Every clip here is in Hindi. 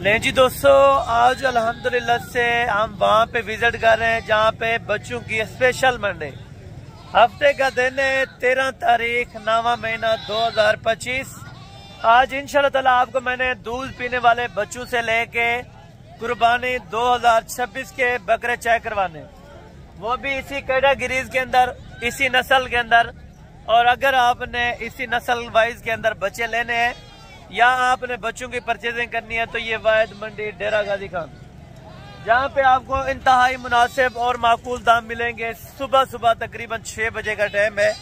नहीं जी दोस्तों, आज अल्हम्दुलिल्लाह से हम वहाँ पे विजिट कर रहे हैं जहाँ पे बच्चों की स्पेशल मंडे। हफ्ते का दिन है 13 तारीख 9वां महीना 2025। आज इंशाल्लाह ताला आपको मैंने दूध पीने वाले बच्चों से लेके कुर्बानी 2026 के बकरे चेक करवाने, वो भी इसी कैटेगरीज के अंदर, इसी नस्ल के अंदर। और अगर आपने इसी नस्ल वाइज के अंदर बच्चे लेने हैं या आपने बच्चों की परचेजिंग करनी है तो ये वाहिद मंडी डेरा गाजी खान, जहाँ पे आपको इंतहाई मुनासिब और माकूल दाम मिलेंगे। सुबह सुबह तकरीबन 6 बजे का टाइम है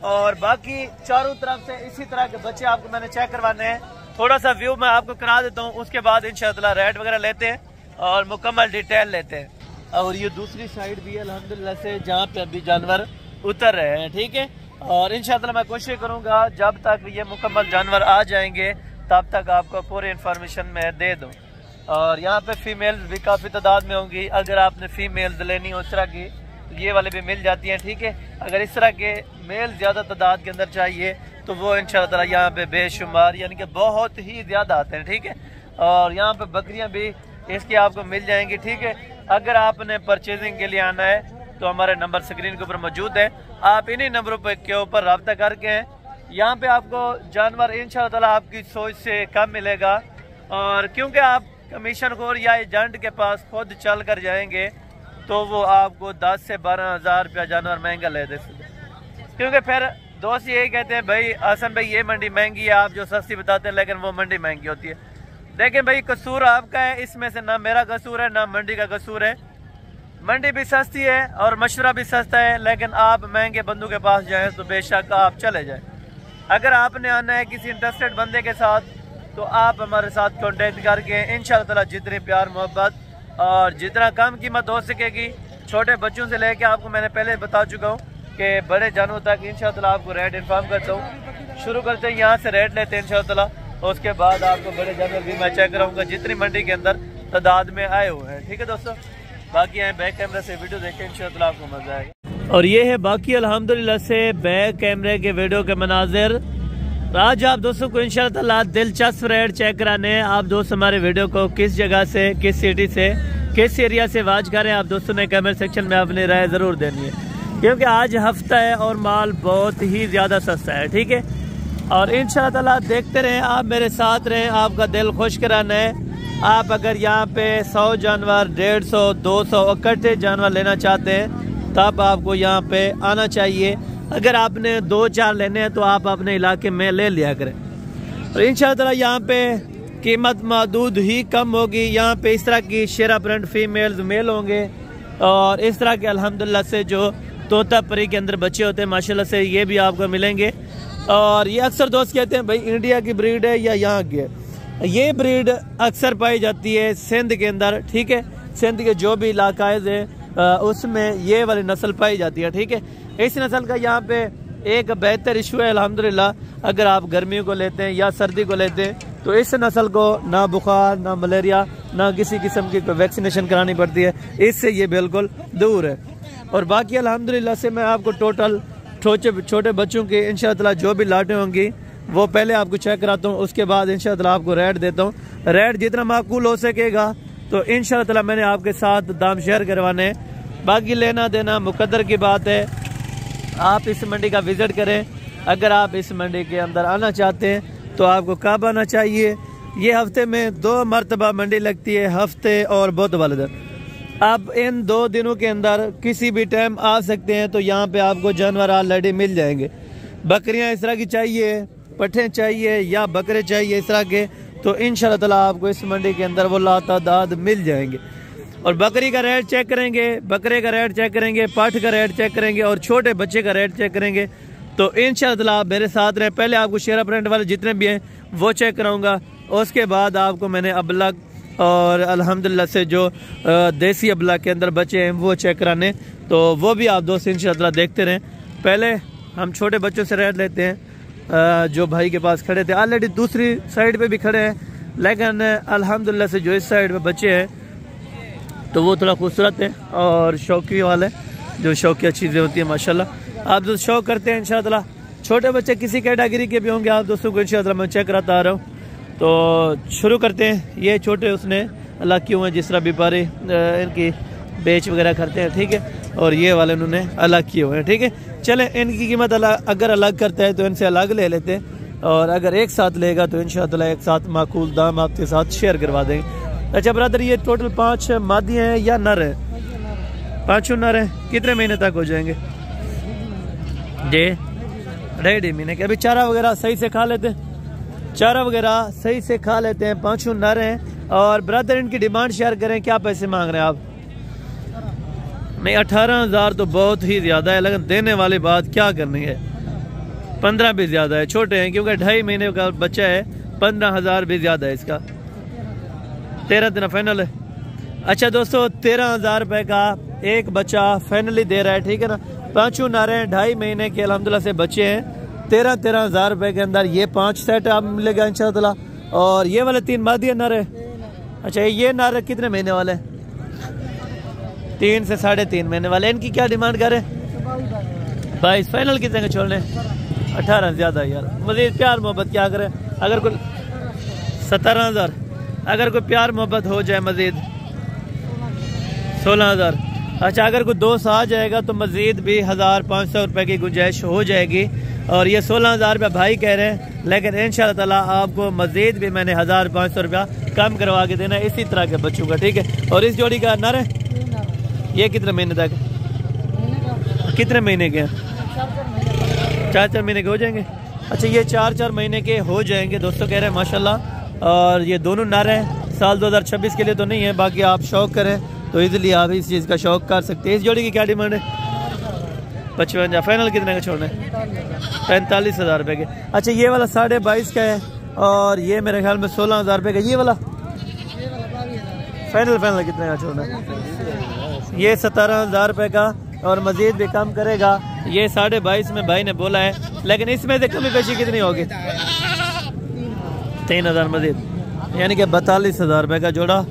और बाकी चारों तरफ से इसी तरह के बच्चे आपको मैंने चेक करवाने हैं। थोड़ा सा व्यू मैं आपको करा देता हूँ, उसके बाद इंशाअल्लाह रेट वगैरह लेते हैं और मुकम्मल डिटेल लेते हैं। और ये दूसरी साइड भी है अल्हम्दुलिल्लाह से, जहाँ पे अभी जानवर उतर रहे हैं, ठीक है। और इंशाअल्लाह मैं कोशिश करूँगा जब तक ये मुकम्मल जानवर आ जाएंगे तब तक आपको पूरी इन्फॉर्मेशन मैं दे दूँ। और यहाँ पे फीमेल भी काफ़ी तादाद में होंगी। अगर आपने फीमेल लेनी हो इस तरह की तो ये वाले भी मिल जाती हैं, ठीक है। अगर इस तरह के मेल ज़्यादा तादाद के अंदर चाहिए तो वो इंशाअल्लाह ताला यहाँ पे बेशुमार यानी कि बहुत ही ज़्यादा आते हैं, ठीक है। और यहाँ पे बकरियाँ भी इसकी आपको मिल जाएंगी, ठीक है। अगर आपने परचेजिंग के लिए आना है तो हमारे नंबर स्क्रीन के ऊपर मौजूद है, आप इन्हीं नंबरों पर के ऊपर रब्ता करके यहाँ पे आपको जानवर इंशाअल्लाह ताला आपकी सोच से कम मिलेगा। और क्योंकि आप कमीशन खोर या एजेंट के पास खुद चल कर जाएंगे तो वो आपको 10 से 12 हज़ार रुपया जानवर महंगा ले दे, क्योंकि फिर दोस्त यही कहते हैं भाई हसन भाई ये मंडी महंगी है, आप जो सस्ती बताते हैं लेकिन वो मंडी महंगी होती है। लेकिन भाई कसूर आपका है, इसमें से ना मेरा कसूर है ना मंडी का कसूर है। मंडी भी सस्ती है और मशवरा भी सस्ता है, लेकिन आप महंगे बंदों के पास जाएं तो बेशक आप चले जाएं। अगर आपने आना है किसी इंटरेस्टेड बंदे के साथ तो आप हमारे साथ कांटेक्ट करके इंशाअल्लाह ताला जितनी प्यार मोहब्बत और जितना कम कीमत हो सकेगी, छोटे बच्चों से लेके आपको मैंने पहले बता चुका हूँ कि बड़े जानवरों तक इंशाअल्लाह ताला आपको रेट इन्फॉर्म करता हूँ। शुरू करते हैं यहाँ से रेट लेते हैं इंशाअल्लाह ताला, उसके बाद आपको बड़े जानवर भी मैं चेक कराऊँगा जितनी मंडी के अंदर तादाद में आए हुए हैं, ठीक है दोस्तों। बाकी यहाँ बैक कैमरा से वीडियो देखें, इंशाअल्लाह आपको मजा आएगा। और ये है बाकी अल्हम्दुलिल्लाह से बैक कैमरे के वीडियो के मनाजिर। आज आप दोस्तों को इंशाअल्लाह ताला दिलचस्प रेट चेक कराने हैं। आप दोस्त हमारे वीडियो को किस जगह से, किस सिटी से, किस एरिया से वाच करें, आप दोस्तों ने कमेंट सेक्शन में अपनी राय ज़रूर देनी है, क्योंकि आज हफ्ता है और माल बहुत ही ज़्यादा सस्ता है, ठीक है। और इंशाअल्लाह ताला देखते रहें, आप मेरे साथ रहें, आपका दिल खुश कराना है। आप अगर यहाँ पे 100 जानवर, 150, 200 इकट्ठे जानवर लेना चाहते हैं तब आपको यहाँ पे आना चाहिए। अगर आपने 2-4 लेने हैं तो आप अपने इलाके में ले लिया करें। और इंशाअल्लाह ताला यहाँ पे कीमत महदूद ही कम होगी। यहाँ पे इस तरह की शेरा प्रिंट फीमेल्स मेल होंगे और इस तरह के अल्हम्दुलिल्लाह से जो तोता परी के अंदर बच्चे होते हैं माशाल्लाह से ये भी आपको मिलेंगे। और ये अक्सर दोस्त कहते हैं भाई इंडिया की ब्रीड है या यहाँ की है। ये ब्रीड अक्सर पाई जाती है सिंध के अंदर, ठीक है। सिंध के जो भी इलाकाज़ है उसमें ये वाली नस्ल पाई जाती है, ठीक है। इस नस्ल का यहाँ पे एक बेहतर इशू है अल्हम्दुलिल्लाह, अगर आप गर्मियों को लेते हैं या सर्दी को लेते हैं तो इस नस्ल को ना बुखार, ना मलेरिया, ना किसी किस्म की वैक्सीनेशन करानी पड़ती है, इससे ये बिल्कुल दूर है। और बाकी अल्हम्दुलिल्लाह से मैं आपको टोटल छोटे बच्चों के इंशाअल्लाह ताला जो भी लाटें होंगी वो पहले आपको चेक कराता हूँ, उसके बाद इंशाअल्लाह ताला आपको रेट देता हूँ। रेट जितना माकूल हो सकेगा तो इंशाअल्लाह ताला मैंने आपके साथ दाम शेयर करवाने हैं। बाकी लेना देना मुकद्दर की बात है। आप इस मंडी का विजिट करें। अगर आप इस मंडी के अंदर आना चाहते हैं तो आपको कब आना चाहिए? ये हफ्ते में 2 मरतबा मंडी लगती है, हफ्ते और बुध वाले दिन। आप इन 2 दिनों के अंदर किसी भी टाइम आ सकते हैं तो यहाँ पे आपको जानवर ऑलरेडी मिल जाएंगे। बकरियाँ इस तरह की चाहिए, पट्ठे चाहिए या बकरे चाहिए इस तरह के, तो इंशाअल्लाह ताला आपको इस मंडी के अंदर वो लातादाद मिल जाएंगे। और बकरी का रेट चेक करेंगे, बकरे का रेट चेक करेंगे, पाठ का रेट चेक करेंगे और छोटे बच्चे का रेट चेक करेंगे। तो इंशाअल्लाह ताला आप मेरे साथ रहें। पहले आपको शेरा प्रिंट वाले जितने भी हैं वो चेक कराऊंगा, उसके बाद आपको मैंने अबलग और अल्हम्दुलिल्लाह से जो देसी अबलग के अंदर बच्चे हैं वो चेक कराने, तो वो भी आप दोस्त इंशाअल्लाह ताला देखते रहें। पहले हम छोटे बच्चों से रेट लेते हैं जो भाई के पास खड़े थे, ऑलरेडी दूसरी साइड पे भी खड़े हैं, लेकिन अल्हम्दुलिल्लाह से जो इस साइड पे बच्चे हैं तो वो थोड़ा खूबसूरत है और शौकी वाले, जो शौकिया चीज़ें होती हैं माशाल्लाह आप जो शौक करते हैं इंशाअल्लाह। छोटे बच्चे किसी कैटेगरी के भी होंगे आप दोस्तों को इंशाअल्लाह मैं चेक कराता आ रहा हूँ। तो शुरू करते हैं। ये छोटे उसने अलग किए हुए हैं, जिस तरह व्यापारी इनकी बेच वगैरह करते हैं, ठीक है। और ये वाले उन्होंने अलग किए हुए हैं, ठीक है। चलें, इनकी कीमत अगर अलग करता है तो इनसे अलग ले लेते हैं, और अगर एक साथ लेगा तो इंशाअल्लाह एक साथ माकूल दाम आपके साथ शेयर करवा देंगे। अच्छा ब्रदर, ये टोटल 5 मादी हैं या नर हैं? 5 नर हैं। कितने महीने तक हो जाएंगे जी? 2.5 महीने के। अभी चारा वगैरह सही से खा लेते हैं? चारा वगैरह सही से खा लेते हैं। 5 नर हैं। और ब्रदर इनकी डिमांड शेयर करें, क्या पैसे मांग रहे हैं आप? नहीं, 18,000 तो बहुत ही ज़्यादा है, लेकिन देने वाली बात क्या करनी है। 15 भी ज़्यादा है, छोटे हैं क्योंकि 2.5 महीने का बच्चा है। 15,000 भी ज़्यादा है इसका। 13 दिन फाइनल है। अच्छा दोस्तों, 13,000 रुपये का एक बच्चा फाइनली दे रहा है, ठीक है ना। 5 नर हैं, 2.5 महीने के अल्हम्दुलिल्लाह से बच्चे हैं। 13,000 रुपये के अंदर ये 5 सेट आप मिलेगा इंशाअल्लाह। और ये वाले 3 मादी नर है। अच्छा, ये नर कितने महीने वाले हैं? 3 से 3.5 महीने वाले। इनकी क्या डिमांड करें? 22 फाइनल कितने के छोड़ने? 18 ज़्यादा यार। मजीद प्यार मोहब्बत क्या करें? अगर कोई 17,000, अगर कोई प्यार मोहब्बत हो जाए मजीद 16,000। अच्छा, अगर कोई दोस्त आ जाएगा तो मजीद भी 1,500 रुपये की गुंजाइश हो जाएगी। और ये 16,000 रुपये भाई कह रहे हैं, लेकिन इंशाअल्लाह ताला आपको मजीद भी मैंने 1,500 रुपया कम करवा के देना है इसी तरह के बच्चों का, ठीक है। और इस जोड़ी का नर है, ये कितने महीने तक? कितने महीने के हैं? 4 महीने के हो जाएंगे। अच्छा, ये 4 महीने के हो जाएंगे दोस्तों कह रहे हैं माशाल्लाह। और ये दोनों नर हैं। साल 2026 के लिए तो नहीं है, बाकी आप शौक करें तो इजीली आप इस चीज़ का शौक कर सकते हैं। इस जोड़ी की क्या डिमांड है? 55। फाइनल कितने का छोड़ना है? 45,000 रुपये के। अच्छा, ये वाला 22.5 का है, और ये मेरे ख्याल में 16,000 रुपये का। ये वाला फाइनल कितने का छोड़ना है? ये 17,000 रुपये का, और मजीद भी कम करेगा। ये 22.5 में भाई ने बोला है, लेकिन इसमें से कमी पेशी कितनी होगी? 3,000 मजीद, यानी कि 42,000 रुपये का जोड़ा।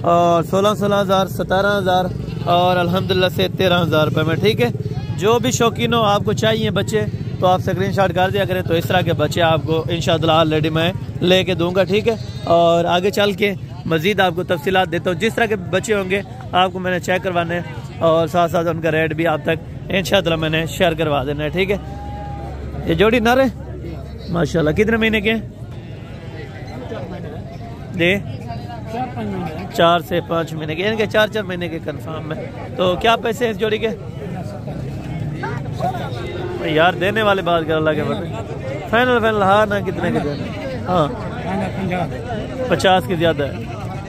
और 16,000, 17,000 और अल्हम्दुलिल्लाह से 13,000 रुपये में, ठीक है। जो भी शौकीन हो, आपको चाहिए बच्चे तो आप स्क्रीनशॉट कर दिया करें, तो इस तरह के बच्चे आपको इंशाअल्लाह ऑलरेडी मैं लेके दूंगा, ठीक है। और आगे चल के मजीद आपको तफसीलात देता हूँ। जिस तरह के बच्चे होंगे आपको मैंने चेक करवाने हैं, और साथ साथ उनका रेट भी आप तक इंशाअल्लाह मैंने शेयर करवा देना है, ठीक है। ये जोड़ी नर है माशाल्लाह। कितने महीने के हैं? 4 से 5 महीने के, इनके 4 महीने के कंफर्म है। तो क्या पैसे हैं इस जोड़ी के? यार देने वाले बात कर अल्लाह के बंदे। फाइनल हाँ ना, कितने के देने? हाँ 50 के ज़्यादा है।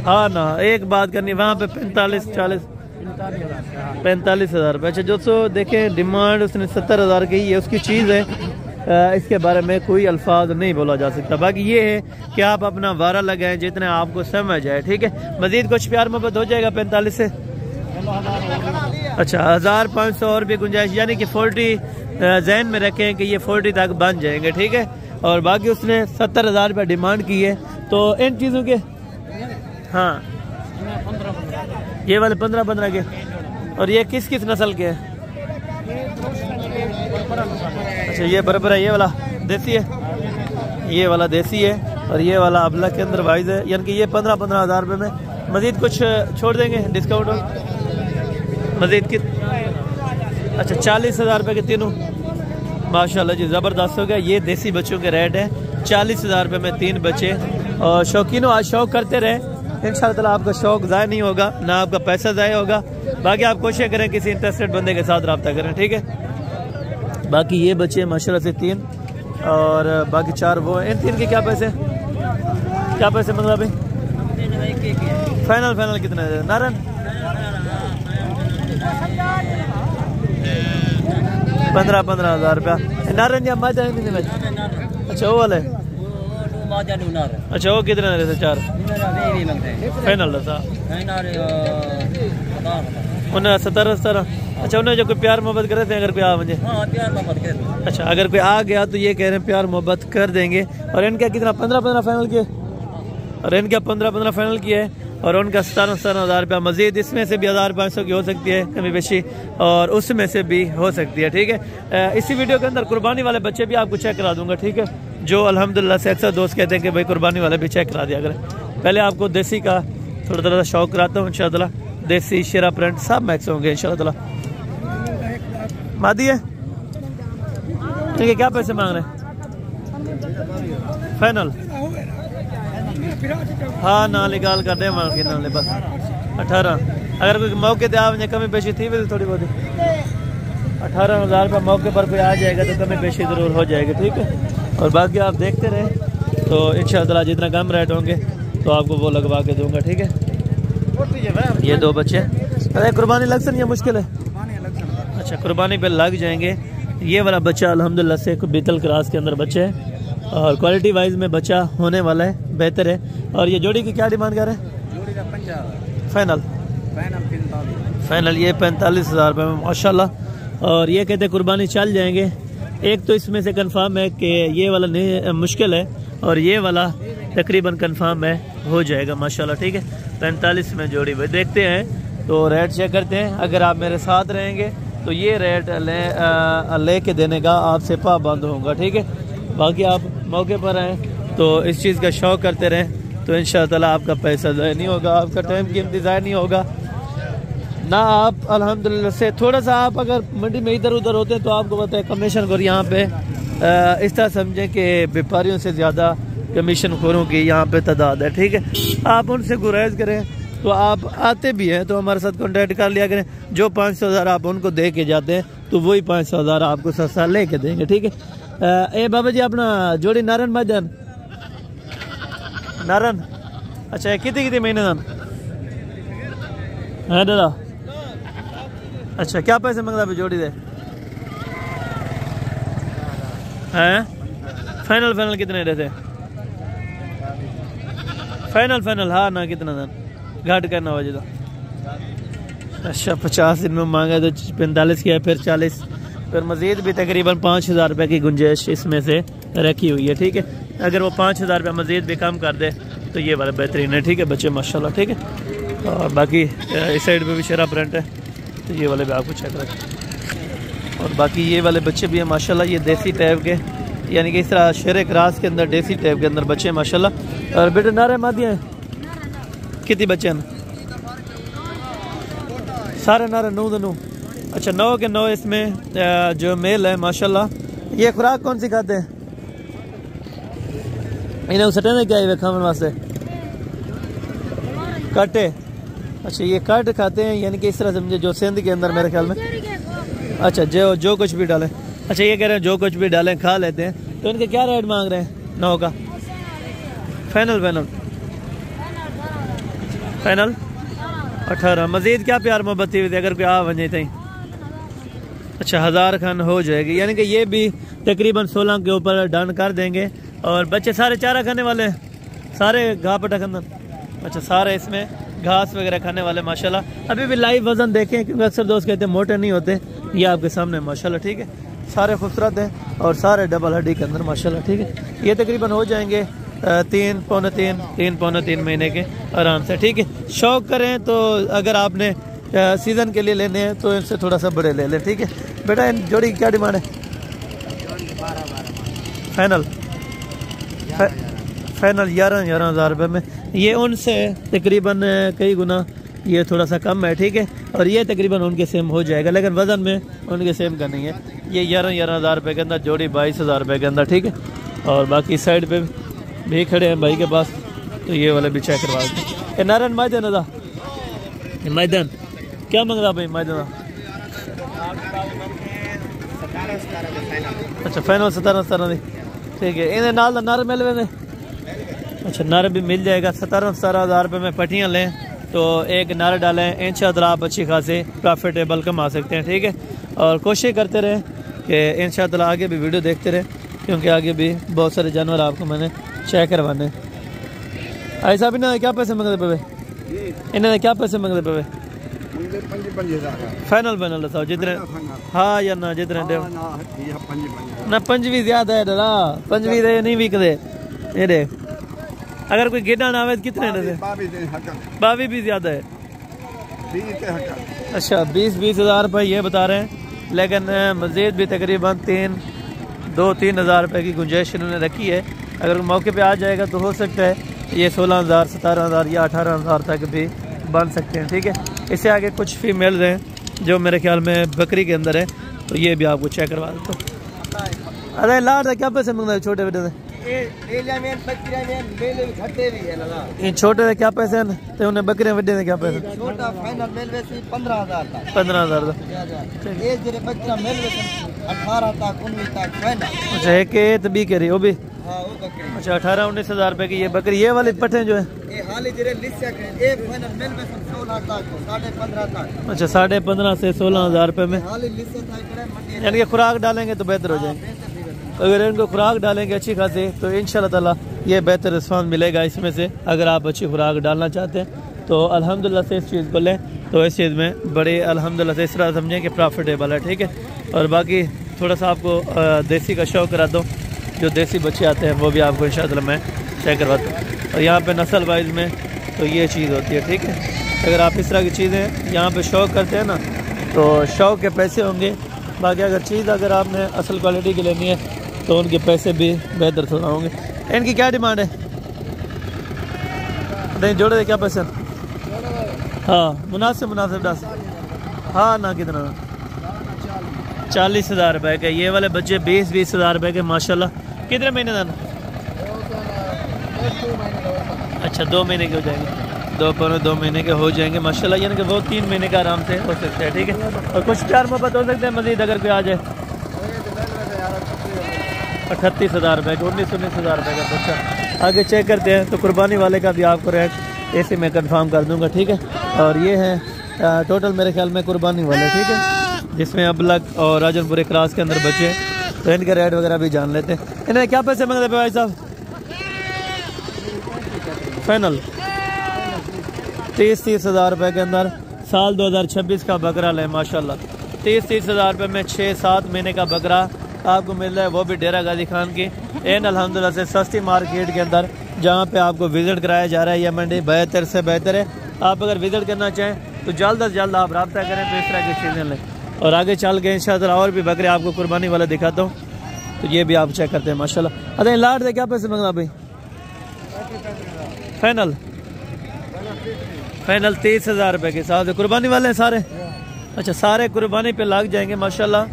हाँ ना, एक बात करनी, वहाँ पे 45,000 रुपये। अच्छा दोस्तों देखें, डिमांड उसने 70,000 की है, उसकी चीज़ है, इसके बारे में कोई अल्फाज नहीं बोला जा सकता। बाकी ये है कि आप अपना वारा लगाएं जितने आपको समझ आए, ठीक है। मजीद कुछ प्यार मोहब्बत हो जाएगा 45 से। अच्छा, 1,500 और भी गुंजाइश, यानी कि 40 जहन में रखें कि ये 40 तक बन जाएंगे, ठीक है। और बाकी उसने 70,000 रुपये डिमांड की है। तो इन चीज़ों के हाँ, ये वाले 15 के। और ये किस किस नस्ल के हैं? अच्छा, ये बराबर है, ये वाला देसी है, ये वाला देसी है, और ये वाला अबला के अंदर वाइज है, यानी कि ये 15,000 रुपये में। मजीद कुछ छोड़ देंगे डिस्काउंट मजीद की? अच्छा, 40,000 रुपये के तीनों। माशाल्लाह जी, ज़बरदस्त हो गया। ये देसी बच्चों के रेट है 40,000 रुपये में 3 बच्चे। और शौकीनों, आज शौक करते रहे, इंशाअल्लाह आपका शौक ज़ाया नहीं होगा, ना आपका पैसा ज़ाया होगा। बाकी आप कोशिश करें किसी इंटरेस्टेड बंदे के साथ रब्ता करें, ठीक है। बाकी ये बच्चे माशाल्लाह से 3, और बाकी 4 वो हैं। इन 3 के क्या पैसे मतलब अभी? फाइनल कितना है? नारन 15,000 रुपया। नारन या माजा? अच्छा वो वाले, अच्छा वो कितने रहते? 4 फाइनल था उन्हें 17। अच्छा, उन्हें जो कोई प्यार मोहब्बत कर रहे थे, अगर कोई आ मुझे अच्छा, अगर कोई आ गया तो ये कह रहे हैं प्यार मोहब्बत कर देंगे। और इनका कितना? 15 फाइनल किए, और इनका 15 फाइनल किए है, और उनका 17,000 रुपया। मजीद इसमें से भी 1,500 की हो सकती है कमी बेशी, और उसमें से भी हो सकती है, ठीक है। इसी वीडियो के अंदर कुर्बानी वाले बच्चे भी आपको चेक करा दूंगा, ठीक है। जो अल्हम्दुलिल्लाह से अक्सर दोस्त कहते हैं कि भाई कुर्बानी वाले भी चेक करा दिया करें। पहले आपको देसी का थोड़ा थोड़ा शौक कराता हूँ इंशाअल्लाह। देसी शेरा प्रिंट सब मैक्स होंगे इंशाअल्लाह। मादी है, ठीक है। क्या पैसे मांग रहे हैं? फाइनल? हाँ ना निकाल कर दे मांग के नाले बस 18। अगर कोई मौके पे आप कमी पेशी थी भी थोड़ी बहुत 18,000 रुपये मौके पर कोई आ जाएगा तो कमी पेशी ज़रूर हो जाएगी, ठीक है। और बाकी आप देखते रहें तो इंशाअल्लाह जितना कम रेट होंगे तो आपको वो लगवा के दूंगा, ठीक है। ये 2 बच्चे, अरे कुर्बानी लग सकती है, मुश्किल है। अच्छा कुर्बानी पे लग जाएंगे। ये वाला बच्चा अल्हम्दुलिल्लाह से बीतल क्रास के अंदर बच्चे हैं और क्वालिटी वाइज में बच्चा होने वाला है, बेहतर है। और ये जोड़ी की क्या डिमांड कर रहे हैं? फाइनल? फाइनल ये 45,000 रुपये में माशाल्लाह। और ये कहते कुर्बानी चल जाएंगे। एक तो इसमें से कंफर्म है कि ये वाला नहीं मुश्किल है और ये वाला तकरीबन कंफर्म है, हो जाएगा माशाल्लाह, ठीक है। 45 में जोड़ी भाई देखते हैं तो रेट चेक करते हैं। अगर आप मेरे साथ रहेंगे तो ये रेट ले के देने का आपसे पाबंद होगा, ठीक है। बाकी आप मौके पर आएँ तो इस चीज़ का शौक़ करते रहें तो इंशाअल्लाह आपका पैसा ज़ाया नहीं होगा, आपका टाइम कीमती ज़ाया नहीं होगा ना। आप अल्हम्दुलिल्लाह से थोड़ा सा आप अगर मंडी में इधर उधर होते हैं तो आपको पता है कमीशन खोर यहाँ पे इस तरह समझें कि व्यापारियों से ज़्यादा कमीशन खोरों की यहाँ पे तादाद है, ठीक है। आप उनसे गुरेज करें तो आप आते भी हैं तो हमारे साथ कॉन्टैक्ट कर लिया करें। जो 500,000 आप उनको दे के जाते हैं तो वही 500,000 आपको सस्ता ले के देंगे, ठीक है। ए बाबा जी अपना जोड़ी नारन मैदान नारन, अच्छा कितने महीने है दादा? अच्छा क्या पैसे मंगता पे जोड़ी दे हैं? फाइनल कितने रहते? फाइनल हाँ ना कितना था घाट करना हो जाता। अच्छा 50 दिन में मांगा तो 45 किया, फिर 40, फिर मज़ीद भी तकरीबन 5,000 रुपये की गुंजाइश इसमें से रखी हुई है, ठीक है। अगर वो 5,000 रुपये मज़ीद भी कम कर दे तो ये वाला बेहतरीन है, ठीक है बच्चे माशाल्लाह, ठीक है। और बाकी इस साइड पे भी शेरा प्रिंट है तो ये वाले भी आपको चेक रखें। और बाकी ये वाले बच्चे भी हैं माशाल्लाह, ये देसी टाइप के, यानी कि इस तरह शेरे क्रास के अंदर देसी टाइप के अंदर बच्चे हैं माशाल्लाह। और बेटे नारे मादियाँ हैं कितने बच्चे हैं? सारे नारे 9। अच्छा 9 के 9 इसमें जो मेल है माशाल्लाह। ये खुराक कौन सी खाते हैं? इन्हें सटे क्या है खाने वास्ते? काटे। अच्छा ये काट खाते हैं, यानी कि इस तरह समझे जो सिंध के अंदर मेरे ख्याल में। अच्छा जो कुछ भी डालें। अच्छा ये कह रहे हैं जो कुछ भी डालें खा लेते हैं। तो इनके क्या रेट मांग रहे हैं 9 का? फाइनल 18। मज़ीद क्या प्यार मोहब्बत थी अगर कोई आ वजे तई? अच्छा 1000 खान हो जाएगी, यानी कि ये भी तकरीबन 16 के ऊपर डन कर देंगे। और बच्चे सारे चारा खाने वाले, सारे घास पटा खाना। अच्छा सारे इसमें घास वगैरह खाने वाले माशाल्लाह। अभी भी लाइव वजन देखें क्योंकि अक्सर दोस्त कहते हैं मोटे नहीं होते। ये आपके सामने माशाल्लाह, ठीक है। सारे खूबसूरत हैं और सारे डबल हड्डी के अंदर माशाल्लाह, ठीक है। ये तकरीबन हो जाएंगे 3 पौने 3 महीने के आराम से, ठीक है। शौक करें तो अगर आपने सीज़न के लिए लेने हैं तो इनसे थोड़ा सा बड़े ले लें, ठीक है। बेटा इन जोड़ी की क्या डिमांड है? फाइनल 11,000 रुपये में। ये उनसे तकरीबन कई गुना ये थोड़ा सा कम है, ठीक है। और ये तकरीबन उनके सेम हो जाएगा, लेकिन वज़न में उनके सेम का नहीं है। ये 11,000 रुपये के अंदर जोड़ी 22,000 रुपये के अंदर, ठीक है। और बाकी साइड पे भी खड़े हैं भाई के पास तो ये वाले भी चेक करवा दें। नारायण मैदान अदा मैदान क्या मंगता भाई मैदान? अच्छा फाइनल 17 ठीक है। इन्हें नाल नर मिल वे? अच्छा नर भी मिल जाएगा। 17,000 रुपये में पट्टियाँ लें तो एक नर डालें, इंशाअल्लाह आप अच्छी खासी प्रॉफिटेबल कमा सकते हैं, ठीक है। और कोशिश करते रहें कि इंशाअल्लाह आगे भी वीडियो देखते रहें क्योंकि आगे भी बहुत सारे जानवर आपको मैंने चेक करवाने। ऐसा भी ना क्या पैसे मंगते पे? इन्होंने क्या पैसे मंगते पे? फाइनल बताओ जितने। हाँ या ना जितने ना 25 ज्यादा है डरा, 25 नहीं बिकते ये देख। अगर कोई गिरना ना आवे कितने रहते? 22 भी ज्यादा है। अच्छा 20,000 रुपये ये बता रहे हैं, लेकिन मज़ीद भी तकरीबन 2-3 हज़ार रुपये की गुंजाइश इन्होंने रखी है। अगर मौके पे आ जाएगा तो हो सकता है ये 16,000, 17,000 या 18,000 तक भी बन सकते हैं। ठीक है, इससे आगे कुछ फीमेल्स हैं जो मेरे ख्याल में बकरी के अंदर है, तो ये भी आपको चेक करवा देता हूँ। अरे लाड क्या पैसे मांगना है छोटे बेटे से? ये छोटे से क्या पैसे हैं तो उन्हें बकरे बड़े से क्या पैसे? छोटा फाइनल मेल वैसे 15,000 तक। 15,000 ये जरे बच्चा मेल वैसे 18 तक 19 तक फाइनल। अच्छा, एक तो बी कह रही वो भी? हाँ वो बकरी। अच्छा, 18-19 हज़ार रुपये की ये बकरी। ये वाली पट्टे जो है ये हाल ही जरे लिस्ट है एक फाइनल मेल वैसे 16 तक 15.5 तक। अच्छा, 15.5 से 16,000 रुपये में। हाल ही लिस्ट है मंडी, यानी कि खुराक डालेंगे तो बेहतर हो जाएंगे। अगर इनको खुराक डालेंगे अच्छी खासी तो इंशाल्लाह ताला ये बेहतर रिस्पॉन्स मिलेगा इसमें से। अगर आप अच्छी खुराक डालना चाहते हैं तो अल्हम्दुलिल्लाह से इस चीज़ को लें, तो इस चीज़ में बड़े अल्हम्दुलिल्लाह से इस तरह समझें कि प्रॉफिटेबल है। ठीक है, और बाकी थोड़ा सा आपको देसी का शौक़ करा दो, जो देसी बच्चे आते हैं वो भी आपको इंशाल्लाह मैं चेक करवाता हूँ। और यहाँ पे नस्ल वाइज में तो ये चीज़ होती है। ठीक है, अगर आप इस तरह की चीज़ें यहाँ पे शौक़ करते हैं ना तो शौक़ के पैसे होंगे। बाकी अगर चीज़ अगर आपने असल क्वालिटी की लेनी है तो उनके पैसे भी बेहतर थोड़ा होंगे। इनकी क्या डिमांड है? नहीं जोड़े दे क्या पैसे? हाँ मुनासिब 10। हाँ ना कितना? 40,000 रुपये के। ये वाले बच्चे 20-20 हज़ार रुपये के माशाल्लाह। कितने महीने दान? अच्छा 2 महीने के हो जाएंगे, 2 महीने के हो जाएंगे माशाल्लाह। यानी कि वो 3 महीने का आराम से हो सकता है। ठीक है, और कुछ 4 मोहब्बत हो सकते हैं मज़ीद अगर कोई आ जाए। 38,000 रुपये का, 19 हज़ार रुपये का बच्चा। आगे चेक करते हैं तो कुर्बानी वाले का भी आपको रेट ऐसे मैं कंफर्म कर दूंगा। ठीक है, और ये है टोटल मेरे ख्याल में कुर्बानी वाले। ठीक है, जिसमें अबलग और राजनपुरी क्रॉस के अंदर बचे हैं, तो इनके रेट वगैरह भी जान लेते हैं। इन्हें क्या पैसे मांगते भाई साहब? फाइनल 30 हज़ार रुपये के अंदर साल 2026 का बकरा ले माशाल्लाह। 30 हज़ार रुपये में 6-7 महीने का बकरा आपको मिल रहा है, वो भी डेरा गाजी खान की इन अल्हम्दुलिल्लाह से सस्ती मार्केट के अंदर, जहाँ पे आपको विज़िट कराया जा रहा है। यह मंडी बेहतर से बेहतर है। आप अगर विज़िट करना चाहें तो जल्द से जल्द आप रब्ता करें तो इस तरह की चीज़ें लें। और आगे चल के इंशाअल्लाह और भी बकरे आपको कुर्बानी वाले दिखाता हूँ, तो ये भी आप चेक करते हैं माशाल्लाह। अरे लाट से क्या पैसे मांगना भाई? फाइनल 30 हज़ार रुपये के साथ कुर्बानी वाले हैं सारे। अच्छा, सारे कुर्बानी पे लग जाएंगे माशाल्लाह।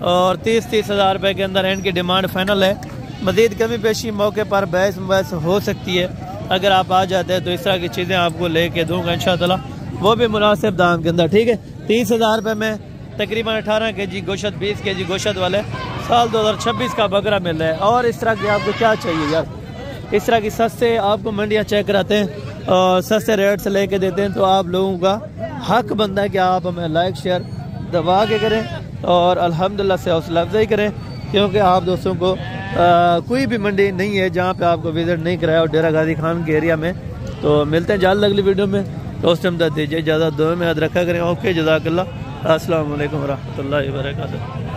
और 30 हज़ार रुपये के अंदर इनकी डिमांड फाइनल है। मज़ीद कमी पेशी मौके पर बहस हो सकती है। अगर आप आ जाते हैं तो इस तरह की चीज़ें आपको लेके दूंगा इंशाअल्लाह, वो भी मुनासिब दाम के अंदर। ठीक है, 30 हज़ार रुपये में तकरीबन 18 kg गोश्त, 20 kg गोश्त वाले साल 2026 का बकरा मिल रहा है। और इस तरह की आपको क्या चाहिए यार? इस तरह की सस्ते आपको मंडियाँ चेक कराते हैं और सस्ते रेट से लेके देते हैं, तो आप लोगों का हक बनता है कि आप हमें लाइक शेयर दबा के करें और अल्हम्दुलिल्लाह से हौसला अफजाई करें, क्योंकि आप दोस्तों को कोई भी मंडी नहीं है जहाँ पे आपको विज़िट नहीं कराया और डेरा गाजी खान के एरिया में। तो मिलते हैं जल्द अगली वीडियो में, तो उस टाइम तक दीजिए इजाज़त। दुआ में याद रखा करें। ओके, जज़ाकल्लाह। अस्सलाम वालेकुम रहमतुल्लाहि व बरकातहू।